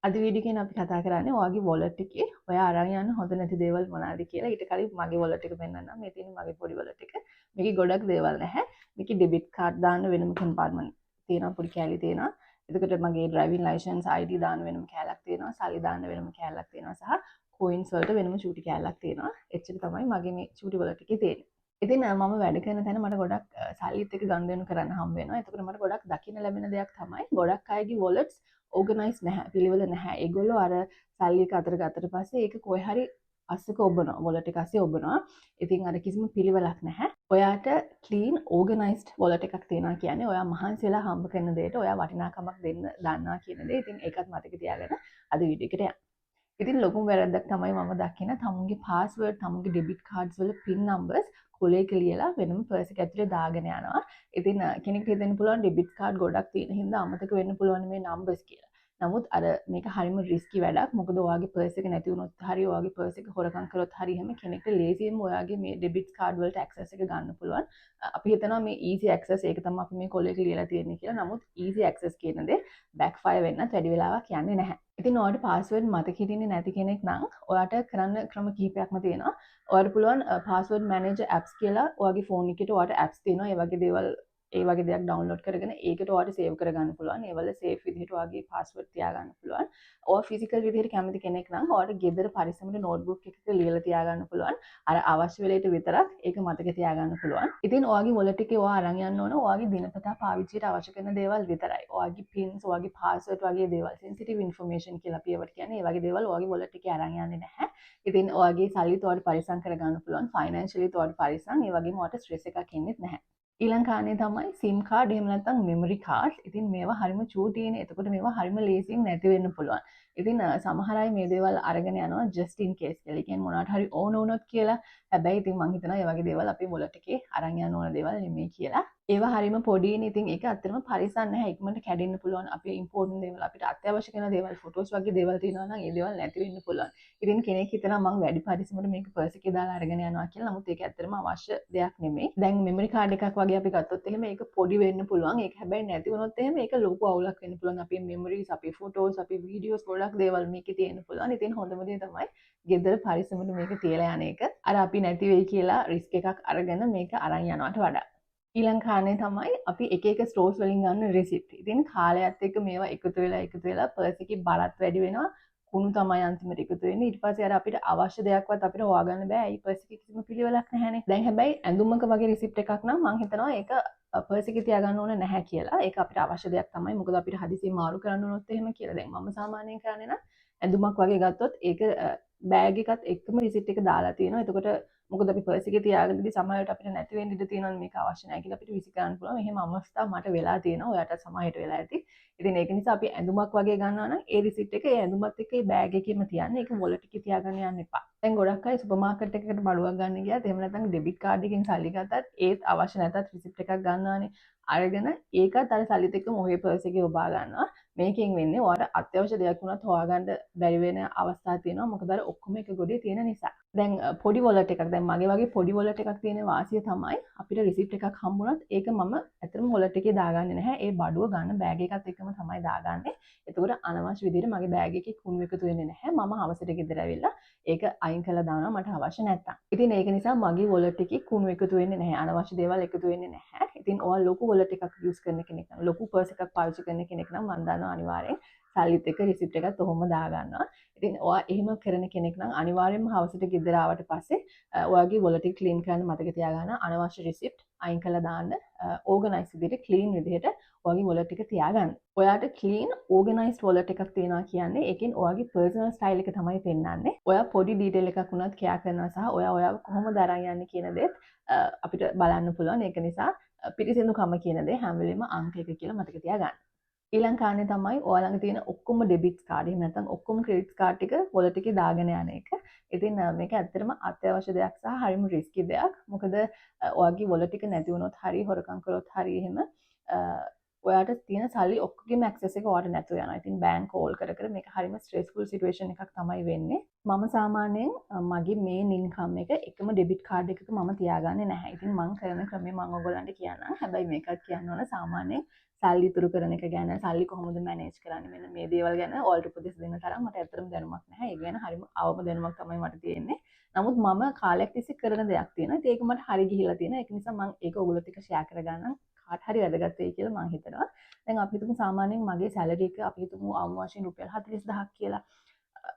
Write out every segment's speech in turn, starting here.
අද වීඩියෝ එකෙන් අපි කතා කරන්නේ ඔයාගේ wallet එකේ ඔයා අරන් යන්න හොඳ නැති දේවල් මොනවාද කියලා. ඊට කලින් මගේ wallet එක පෙන්නන්නම්. මේ තියෙන මගේ පොඩි wallet එක. මේකේ ගොඩක් දේවල් නැහැ. මේකේ debit card දාන්න වෙනම compartment තියෙනවා, පොඩි කෑලි තියෙනවා. එතකොට මගේ driving license ID දාන්න වෙනම කෑල්ලක් තියෙනවා. සල්ලි දාන්න වෙනම කෑල්ලක් තියෙනවා සහ coins වලට වෙනම චූටි කෑල්ලක් තියෙනවා. එච්චර තමයි මගේ මේ චූටි wallet එකේ තියෙන්නේ. ඉතින් මම වැඩ කරන තැන මට ගොඩක් සල්ලිත් එක්ක ගනුදෙනු කරන්න හම්බ වෙනවා. එතකොට මට ගොඩක් දකින්න ලැබෙන දෙයක් තමයි ගොඩක් අයගේ wallets ඕගනයිස් නැහැ, පිළිවෙල නැහැ. ඒගොල්ලෝ අර සල්ලි එක අතර ගත්තට පස්සේ ඒක කොහේ හරි අස්සක ඔබනවා, wallet එක අස්සේ ඔබනවා. ඉතින් අර කිසිම පිළිවෙලක් නැහැ. ඔයාට clean organized wallet එකක් තියෙනවා කියන්නේ ඔයා මහන්සි වෙලා හම්බ කරන දෙයට ඔයා වටිනාකමක් දෙන්න දන්නවා කියන දේ. ඉතින් ඒකත් මතක තියාගන්න අද වීඩියෝ එකට යන්න. ඉතින් ලොකුම වැරද්දක් තමයි මම දකින තමුන්ගේ password, තමුන්ගේ debit cards වල pin numbers කොලේක ලියලා වෙනම පර්ස් එක ඇතුලේ දාගෙන යනවා. ඉතින් කෙනෙක්ට හිතෙන්න පුළුවන් debit card ගොඩක් තියෙන හින්දා අමතක වෙන්න පුළුවන් මේ numbers කියලා. නමුත් අර මේක හරිම රිස්කි වැඩක්. මොකද ඔයාගේ පර්ස් එක නැති වුණොත් හරි ඔයාගේ පර්ස් එක හොරකම් කළොත් හරි එහෙම කෙනෙක්ට ලේසියෙන්ම ඔයාගේ මේ debit card වලට access එක ගන්න පුළුවන්. අපි හිතනවා මේ easy access ඒක තමයි අපි මේ කොලේක ලියලා තියෙන්නේ කියලා. නමුත් easy access කියන දේ backfire වෙන්නත් වැඩි වෙලාවක් යන්නේ නැහැ. ඉතින් ඔයාලට password මතක හිටින්නේ නැති කෙනෙක් නම් ඔයාට කරන්න ක්‍රම කිහිපයක්ම තියෙනවා. ඔයාලට පුළුවන් password manager apps කියලා ඔයාගේ ෆෝන් එකේට ඔයාලට apps තියෙනවා. ඒ වගේ දෙයක් ඩවුන්ලෝඩ් කරගෙන ඒකට ඔයාලට සේව් කරගන්න පුළුවන්. ඒවල සේෆ් විදිහට ඔයාගේ password තියාගන්න පුළුවන්. ඔයා ෆිසිකල් විදිහට කැමති කෙනෙක් නම් ඔයාලට ගෙදර පරිස්සමට නෝට්බුක් එකක ලියලා තියාගන්න පුළුවන්. අර අවශ්‍ය වෙලේට විතරක් ඒක මතක තියාගන්න පුළුවන්. ඉතින් ඔයාගේ wallet එකේ ඔයා අරන් යන්න ඕන ඔයාගේ දිනපතා පාවිච්චියට අවශ්‍ය කරන දේවල් විතරයි. ඔයාගේ pins, ඔයාගේ password වගේ දේවල්, sensitive information කියලා අපි ඒවට කියන්නේ. ඒ වගේ දේවල් ඔයාගේ wallet එකේ අරන් යන්නේ නැහැ. ඉතින් ඔයාගේ සල්ලිත් ඔයාලට පරිස්සම් කරගන්න පුළුවන්. financially ඔයාලට පරිස්සම්. ඒ වගේම ඔයාලට stress එකක් එන්නේ නැහැ. ඊළඟ කාරණේ තමයි SIM card එහෙම නැත්නම් memory card. ඉතින් මේවා හරිම චූටිනේ. එතකොට මේවා හරිම ලේසියෙන් නැති වෙන්න පුළුවන්. ඉතින් සමහර අය මේ දේවල් අරගෙන යනවා just in case කියලා. කියන්නේ මොනවට හරි ඕන වුණොත් කියලා. හැබැයි ඉතින් මම හිතනවා මේ වගේ දේවල් අපේ wallet එකේ අරන් යන්න ඕන දේවල් නෙමෙයි කියලා. ඒවා හරිම පොඩිනේ. ඉතින් ඒක ඇත්තටම පරිස්සම් නැහැ. ඉක්මනට කැඩෙන්න පුළුවන්. අපේ important දේවල්, අපිට අත්‍යවශ්‍ය කරන දේවල්, ෆොටෝස් වගේ දේවල් තියෙනවා නම් ඒ දේවල් නැති වෙන්න පුළුවන්. ඉතින් කෙනෙක් හිතනවා මම වැඩි පරිස්සමකට මේක පර්ස් එකේ දාලා අරගෙන යනවා කියලා. නමුත් ඒක ඇත්තටම අවශ්‍ය දෙයක් නෙමෙයි. දැන් මෙමරි කාඩ් එකක් වගේ අපි ගත්තොත් එහෙම ඒක පොඩි වෙන්න පුළුවන්. ඒක හැබැයි නැති වුණොත් එහෙම ඒක ලොකු අවුලක් වෙන්න පුළුවන්. අපේ මෙමරිස්, අපේ ෆොටෝස්, අපේ වීඩියෝස් ගොඩක් දේවල් මේකේ තියෙන්න පුළුවන්. ඉතින් හොඳම දේ තමයි ගෙදර පරිස්සමට මේක තියලා යන එක. අර අපි නැති වෙයි කියලා රිස්ක් එකක් අරගෙන මේක අරන් යනවට වඩා. ඊළඟ කාරණේ තමයි අපි එක එක ස්ටෝර්ස් වලින් ගන්න රිසිප්ට්. ඉතින් කාලයත් එක්ක මේවා එකතු වෙලා පර්ස් එකේ බරත් වැඩි වෙනවා. කුණු තමයි අන්තිමට එකතු වෙන්නේ. ඊට පස්සේ අර අපිට අවශ්‍ය දෙයක්වත් අපිට හොයාගන්න බෑ. ඒ පර්ස් එකේ කිසිම පිළිවෙලක් නැහැනේ. දැන් හැබැයි ඇඳුමක වගේ රිසිප්ට් එකක් නම් මම හිතනවා ඒක පර්ස් එකේ තියාගන්න ඕන නැහැ කියලා. ඒක අපිට අවශ්‍ය දෙයක් තමයි. මොකද අපිට හදිසියෙන් මාරු කරන්න වුණොත් එහෙම කියලා. දැන් මම සාමාන්‍යයෙන් කරන්නේ නම් ඇඳුමක් වගේ ගත්තොත් ඒක බෑග් එකත් එක්කම රිසිප්ට් එක දාලා තියෙනවා. එතකොට මොකද අපි පර්ස් එකේ තියාගෙනදී සමහරවිට අපිට නැති වෙන්න ඉඩ තියෙනවා මේක අවශ්‍ය නැහැ කියලා අපිට විසි කරන්න පුළුවන්. එහෙම අවස්ථා මට වෙලා තියෙනවා. ඔයාට සමහරවිට වෙලා ඇති. ඉතින් ඒක නිසා අපි ඇඳුමක් වගේ ගන්නවා නම් ඒ රිසිප්ට් එක ඒ ඇඳුමත් එක්ක ඒ බෑග් එකේම තියන්න. ඒක wallet එකේ තියාගන්න යන්න එපා. දැන් ගොඩක් අය සුපර් මාකට් එකකට බඩුවක් ගන්න ගියත් එහෙම නැත්නම් ඩෙබිට් කාඩ් එකකින් සල්ලි ගත්තත් ඒත් අවශ්‍ය නැතත් රිසිප්ට් එකක් ගන්නවානේ. අරගෙන ඒකත් අර සල්ලිත් එක්කම ඔහේ පර්ස් එකේ ඔබා ගන්නවා. මේකෙන් වෙන්නේ ඔයාලට අත්‍යවශ්‍ය දෙයක් වුණත් හොයාගන්න බැරි වෙන අවස්ථා තියෙනවා. මොකද අර ඔක්කොම එක ගොඩේ තියෙන නිසා. දැන් පොඩි wallet එකක් දැන් මගේ වගේ පොඩි wallet එකක් තියෙන වාසිය තමයි අපිට රිසිප්ට් එකක් හම්බුනත් ඒක මම ඇත්තටම wallet එකේ දාගන්නේ නැහැ. ඒ බඩුව ගන්න බෑග් එකත් එක්කම තමයි දාගන්නේ. එතකොට අනවශ්‍ය විදිහට මගේ බෑග් එකේ කුණු එකතු වෙන්නේ නැහැ. මම හවසට ගෙදර ඇවිල්ලා ඒක අයින් කරලා දානවා මට අවශ්‍ය නැත්තම්. ඉතින් ඒක නිසා මගේ wallet එකේ කුණු එකතු වෙන්නේ නැහැ. අනවශ්‍ය දේවල් එකතු වෙන්නේ නැහැ. ඉතින් ඔයා ලොකු wallet එකක් යූස් කරන කෙනෙක් නම් ලොකු පර්ස් එකක් පාවිච්චි කරන කෙනෙක් නම් මම දන්නවා අනිවාර්යෙන් සල්ලිත් එක්ක රිසිප්ට් එකත් ඔහොම දාගන්නවා. ඉතින් ඔයා එහෙම කරන කෙනෙක් නම් අනිවාර්යෙන්ම හවසට ගෙදර ආවට පස්සේ ඔයාගේ wallet එක ක්ලීන් කරන්න මතක තියාගන්න. අනවශ්‍ය රිසිප්ට් අයින් කරලා දාන්න. ඕගනයිස් විදිහට ක්ලීන් විදිහට ඔයාගේ wallet එක තියාගන්න. ඔයාට ක්ලීන් ඕගනයිස්ඩ් wallet එකක් තියෙනවා කියන්නේ ඒකෙන් ඔයාගේ පර්සනල් ස්ටයිල් එක තමයි පෙන්වන්නේ. ඔයා පොඩි ඩීටේල් එකක් වුණත් කෙයා කරනවා සහ ඔයාව කොහොමද අරන් යන්නේ කියන දේත් අපිට බලන්න පුළුවන්. ඒක නිසා පිරිසිදුකම කියන දේ හැම වෙලෙම අංක 1 කියලා මතක තියාගන්න. ඊළඟ කාරණේ තමයි ඔයා ළඟ තියෙන ඔක්කොම ඩෙබිට් කාඩ් එහෙම නැත්නම් ඔක්කොම ක්‍රෙඩිට් කාඩ් ටික wallet එකේ දාගෙන යන එක. ඉතින් මේක ඇත්තටම අත්‍යවශ්‍ය දෙයක් සහ හරිම රිස්කි දෙයක්. මොකද ඔයාගේ wallet එක නැති වුණොත් හරි හොරකම් කරොත් හරි එහෙම ඔයාට තියෙන සල්ලි ඔක්කොගෙම ඇක්සස් එක ඔයාට නැතුව යනවා. ඉතින් බෑන්ක් කෝල් කර කර මේක හරිම ස්ට්‍රෙස්ෆුල් සිටුේෂන් එකක් තමයි වෙන්නේ. මම සාමාන්‍යයෙන් මගේ මේන් ඉන්කම් එක එකම ඩෙබිට් කාඩ් එකක මම තියාගන්නේ නැහැ. ඉතින් මම කරන ක්‍රමය මම ඔයගොල්ලන්ට කියන්නම්. හැබැයි මේකත් කියන්න ඕන සාමාන්‍යයෙන් සල්ලි ඉතුරු කරන එක ගැන සල්ලි කොහොමද මැනේජ් කරන්නේ මෙන්න මේ දේවල් ගැන ඔයාලට උපදෙස් දෙන්න තරම් මට ඇත්තටම දැනුමක් නැහැ. ඒ ගැන හරිම අවම දැනුමක් තමයි මට තියෙන්නේ. නමුත් මම කාලයක් තිස්සේ කරන දෙයක් තියෙනවා. ඒක මට හරි ගිහිලා තියෙනවා. ඒක නිසා මම ඒක ඔයගොල්ලොත් එක්ක ෂෙයා කරගන්නම්. කාට හරි වැදගත් වෙයි කියලා මම හිතනවා. දැන් අපි හිතමු සාමාන්‍යයෙන් මගේ සැලරි එක අපි හිතමු අවම වශයෙන් රුපියල් 40000ක් කියලා.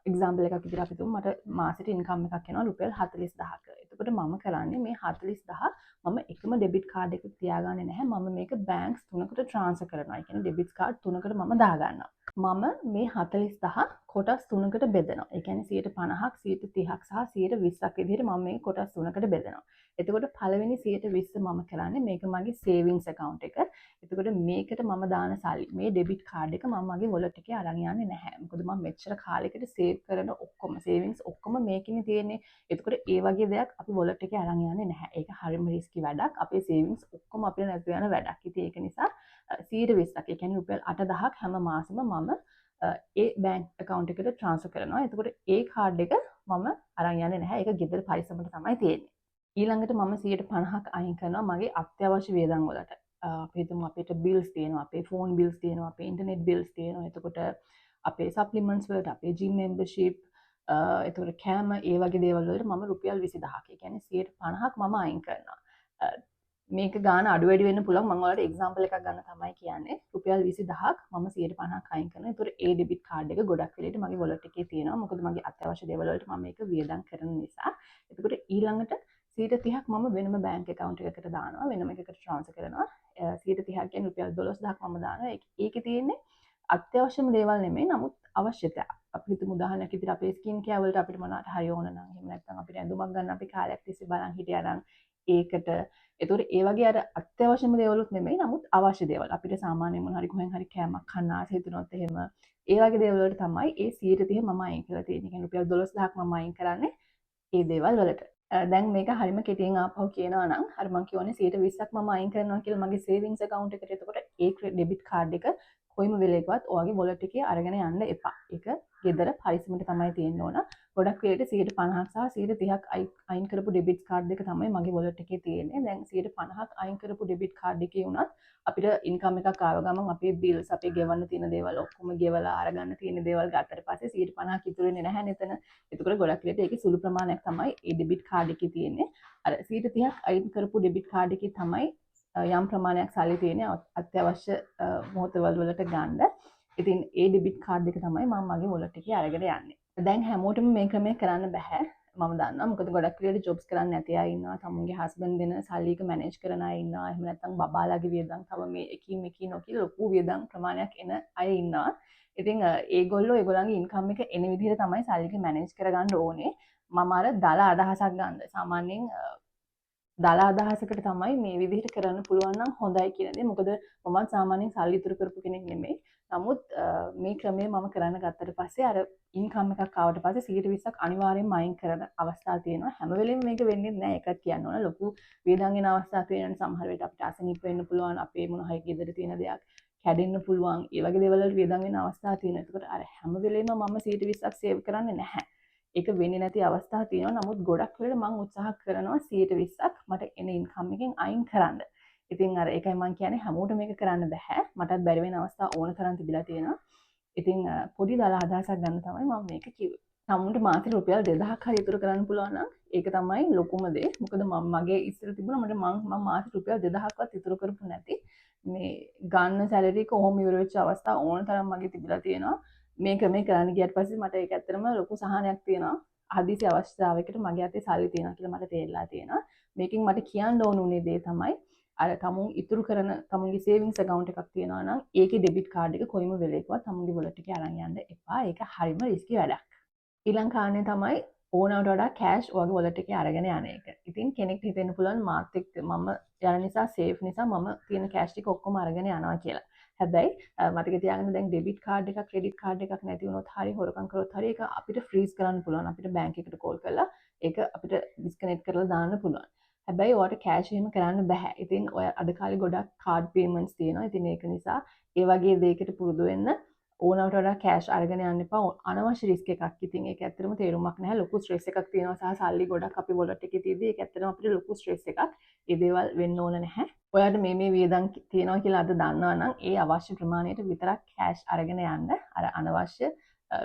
එක්සාම්පල් එකක් විදිහට අපි තුමු මට මාසෙට ඉන්කම් එකක් එනවා රුපියල් 40000ක. එතකොට මම කරන්නේ මේ 40000 මම එකම ඩෙබිට් කාඩ් එකක තියාගන්නේ නැහැ. මම මේක බැංක්ස් තුනකට ට්‍රාන්ස්ෆර් කරනවා. ඒ කියන්නේ ඩෙබිට් කාඩ් තුනකට මම දාගන්නවා. මම මේ 40000 කොටස් තුනකට බෙදනවා. ඒ කියන්නේ 50ක් 30ක් සහ 20ක් විදිහට මම මේ කොටස් තුනකට බෙදනවා. එතකොට පළවෙනි 120 මම කරන්නේ මේක මගේ සේවිංස් account එක. එතකොට මේකට මම දාන සල්ලි මේ ඩෙබිට් කාඩ් එක මම මගේ wallet එකේ අරන් යන්නේ නැහැ. මොකද මම මෙච්චර කාලයකට සේව් කරන ඔක්කොම සේවිංස් ඔක්කොම මේකනේ තියෙන්නේ. එතකොට ඒ වගේ දෙයක් අපි wallet එකේ අරන් යන්නේ නැහැ. ඒක හරිම රිස්කි වැඩක්. අපේ සේවිංස් ඔක්කොම අපිට නැති වෙන වැඩක්. ඉතින් ඒක නිසා 120ක් ඒ කියන්නේ රුපියල් 8000ක් හැම මාසෙම මම ඒ බැංක් account එකට transfer කරනවා. එතකොට ඒ කාඩ් එක මම අරන් යන්නේ නැහැ. ඒක ගෙදර පරිස්සමට තමයි තියෙන්නේ. ඊළඟට මම 150ක් අයින් කරනවා මගේ අත්‍යවශ්‍ය වියදම් වලට. අපි හිතමු අපිට බිල්ස් තියෙනවා, අපේ ෆෝන් බිල්ස් තියෙනවා, අපේ ඉන්ටර්නෙට් බිල්ස් තියෙනවා. එතකොට අපේ සප්ලිමන්ට්ස් වලට, අපේ ජිම් මෙම්බර්ෂිප්, එතකොට කෑම ඒ වගේ දේවල් වලට මම රුපියල් 20000ක්. ඒ කියන්නේ 150ක් මම අයින් කරනවා. මේක ගාන අඩු වැඩි වෙන්න පුළුවන්. මම ඔයාලට එක්සැම්පල් එකක් ගන්න තමයි කියන්නේ. රුපියල් 20000ක් මම 150ක් අයින් කරනවා. ඒතකොට ඒ ඩෙබිට් කාඩ් එක ගොඩක් වෙලෙට මගේ wallet එකේ තියෙනවා. මොකද මගේ අත්‍යවශ්‍ය දේවල් වලට මම මේක වියදම් කරන නිසා. එතකොට ඊළඟට 130ක් මම වෙනම බැංක් account එකකට දානවා. වෙනම එකකට transfer කරනවා. 130ක් කියන්නේ රුපියල් 12000ක් මම දානවා. ඒකේ තියෙන්නේ අත්‍යවශ්‍යම දේවල් නෙමෙයි. නමුත් අවශ්‍යතා. අපි හිතමු උදාහරණයක් විදිහට අපේ ස්කින් කෙයාර් වලට අපිට මොනවාට හරි ඕන නම් එහෙම නැත්නම් අපිට ඇඳුමක් ගන්න අපි කාලයක් තිස්සේ බලන් හිටියා නම් ඒකට එතකොට ඒ වගේ අර අත්‍යවශ්‍යම දේවලුත් නෙමෙයි නමුත් අවශ්‍ය දේවල් අපිට සාමාන්‍යයෙන් මොන හරි කොහෙන් හරි කෑමක් කන්න ආස හිතුනොත් එහෙම ඒ වගේ දේවල් වලට තමයි ඒ 130 මම අයින් කරලා තියෙන්නේ. කියන්නේ රුපියල් 12000ක් මම අයින් කරන්නේ ඒ දේවල් වලට. දැන් මේක හරිම කෙටියෙන් ආපහු කියනවා නම් අර මම කියවනේ 120ක් මම අයින් කරනවා කියලා මගේ සේවිංස් account එකට. එතකොට ඒ ඩෙබිට් කාඩ් එක කොයිම වෙලේකවත් ඔයාගේ wallet එකේ අරගෙන යන්න එපා. ඒක ගෙදර පරිස්සමට තමයි තියෙන්න ඕන. ගොඩක් වෙලට 150ක් සහ 130ක් අයින් කරපු ඩෙබිට් කාඩ් එක තමයි මගේ wallet එකේ තියෙන්නේ. දැන් 150ක් අයින් කරපු ඩෙබිට් කාඩ් එකේ වුණත් අපිට ඉන්කම් එකක් ආව ගමන් අපේ බිල්ස් අපේ ගෙවන්න තියෙන දේවල් ඔක්කොම ගෙවලා අරගන්න තියෙන දේවල් ගත්තට පස්සේ 150ක් ඉතුරු වෙන්නේ නැහැ නේතන. එතකොට ගොඩක් වෙලට ඒකේ සුළු ප්‍රමාණයක් තමයි ඒ ඩෙබිට් කාඩ් එකේ තියෙන්නේ. අර 130ක් අයින් කරපු ඩෙබිට් කාඩ් එකේ තමයි යම් ප්‍රමාණයක් සල්ලි තියෙන්නේ අත්‍යවශ්‍ය මොහොතවල වලට ගන්න. ඉතින් ඒ ඩෙබිට් කාඩ් එක තමයි මම මගේ wallet එකේ අරගෙන යන්නේ. දැන් හැමෝටම මේ ක්‍රමය කරන්න බෑ. මම දන්නවා. මොකද ගොඩක් වෙලට ජොබ්ස් කරන්න නැති අය ඉන්නවා. තමුන්ගේ හස්බන්ඩ් දෙන සල්ලි එක මැනේජ් කරන අය ඉන්නවා. එහෙම නැත්නම් බබාලාගේ වියදම් තව මේ එකින් මෙකින් නොකිය ලොකු වියදම් ප්‍රමාණයක් එන අය ඉන්නවා. ඉතින් ඒගොල්ලෝ ඒගොල්ලන්ගේ ඉන්කම් එක එන විදිහට තමයි සල්ලි එක මැනේජ් කරගන්න ඕනේ. මම අර දල අදහසක් ගන්න. සාමාන්‍යයෙන් දල අදහසකට තමයි මේ විදිහට කරන්න පුළුවන් නම් හොඳයි කියන දේ. මොකද මම සාමාන්‍යයෙන් සල්ලි ඉතුරු කරපු කෙනෙක් නෙමෙයි. නමුත් මේ ක්‍රමය මම කරන්න ගත්තට පස්සේ අර ඉන්කම් එකක් ආවට පස්සේ 120ක් අනිවාර්යෙන්ම අයින් කරන අවස්ථා තියෙනවා. හැම වෙලෙම මේක වෙන්නේ නැහැ. ඒකත් කියන්න ඕන. ලොකු වේදන් වෙන අවස්ථා තියෙනවා. සමහර වෙලට අපිට අසනීප වෙන්න පුළුවන්. අපේ මොන හරි ගෙදර තියෙන දෙයක් කැඩෙන්න පුළුවන්. ඒ වගේ දේවල් වලට වේදන් වෙන අවස්ථා තියෙනවා. ඒකට අර හැම වෙලෙම මම 120ක් සේව් කරන්නේ නැහැ. ඒක වෙන්නේ නැති අවස්ථා තියෙනවා. නමුත් ගොඩක් වෙලට මම උත්සාහ කරනවා 120ක් මට එන ඉන්කම් එකෙන් අයින් කරන්න. ඉතින් අර ඒකයි මම කියන්නේ හැමෝටම මේක කරන්න බෑ. මටත් බැරි වෙන අවස්ථා ඕන තරම් තිබිලා තියෙනවා. ඉතින් පොඩි දල අදහසක් ගන්න තමයි මම මේක කිව්වේ. සම්මුට මාසෙට රුපියල් 2000ක් හරි ඉතුරු කරන්න පුළුවන් නම් ඒක තමයි ලොකුම දේ. මොකද මම මගේ ඉස්සර තිබුණා මම මාසෙට රුපියල් 2000ක්වත් ඉතුරු කරපු නැති මේ ගන්න සැලරි එක ඔහොම ඉවර වෙච්ච අවස්ථා ඕන තරම් මගේ තිබිලා තියෙනවා. මේ ක්‍රමේ කරන්න ගියට පස්සේ මට ඒක ඇත්තටම ලොකු සහනයක් තියෙනවා. හදිසි අවස්ථාවකට මගේ අතේ සල්ලි තියෙනවා කියලා මට තේරලා තියෙනවා. මේකෙන් මට කියන්න ඕන උනේ දේ තමයි අර තමුන් ඉතුරු කරන තමුන්ගේ සේවිංස් account එකක් තියෙනවා නම් ඒකේ ඩෙබිට් කාඩ් එක කොයිම වෙලේකවත් තමුන්ගේ wallet එකේ අරන් යන්න එපා. ඒක හරිම රිස්කි වැඩක්. ඊළඟ කාරණේ තමයි ඕනවට වඩා කෑෂ් ඔයාගේ wallet එකේ අරගෙන යන එක. ඉතින් කෙනෙක්ට හිතෙන්න පුළුවන් මාත් එක්ක මම යන නිසා සේෆ් නිසා මම තියෙන කෑෂ් ටික ඔක්කොම අරගෙන යනවා කියලා. හැබැයි මතක තියාගන්න දැන් ඩෙබිට් කාඩ් එකක් ක්‍රෙඩිට් කාඩ් එකක් නැති වුණොත් හරි හොරකම් කරොත් හරි ඒක අපිට ෆ්‍රීස් කරන්න පුළුවන්. අපිට බැංක් එකට කෝල් කරලා ඒක අපිට ඩිස්කනෙක්ට් කරලා දාන්න පුළුවන්. හැබැයි ඔයාට කෑෂ් එහෙම කරන්න බෑ. ඉතින් ඔය අද කාලේ ගොඩක් කාඩ් පේමන්ට්ස් තියෙනවා. ඉතින් ඒක නිසා ඒ වගේ දෙයකට පුරුදු වෙන්න ඕනට වඩා කෑෂ් අරගෙන යන්න එපා. අනවශ්‍ය රිස්ක් එකක්. ඉතින් ඒක ඇත්තටම තේරුමක් නැහැ. ලොකු ස්ට්‍රෙස් එකක් තියෙනවා සහ සල්ලි ගොඩක් අපි වොලට් එකේ තියෙද්දි ඒක ඇත්තටම අපිට ලොකු ස්ට්‍රෙස් එකක්. ඒ දේවල් වෙන්න ඕන නැහැ. ඔයාට මේ වියදම් තියෙනවා කියලා අද දන්නවා නම් ඒ අවශ්‍ය ප්‍රමාණයට විතරක් කෑෂ් අරගෙන යන්න. අර අනවශ්‍ය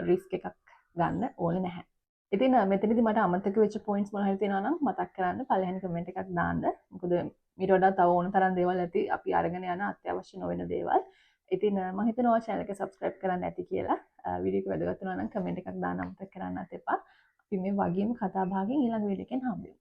රිස්ක් එකක් ගන්න ඕනේ නැහැ. ඉතින් මෙතනදි මට අමතක වෙච්ච පොයින්ට්ස් මොනවා හරි තියෙනවා නම් මතක් කරන්න පළවෙනි කමෙන්ට් එකක් දාන්න. මොකද ඊට වඩා තව ඕන තරම් දේවල් ඇති අපි අරගෙන යන අත්‍යවශ්‍ය නොවන දේවල්. ඉතින් මම හිතනවා ඔයා channel එක subscribe කරන්න ඇති කියලා. වීඩියෝ එක වැදගත් වුණා නම් කමෙන්ට් එකක් දාන්න අමතක කරන්නත් එපා. අපි මේ වගේම කතා භාගයෙන් ඊළඟ වීඩියෝ එකෙන් හම්බෙමු.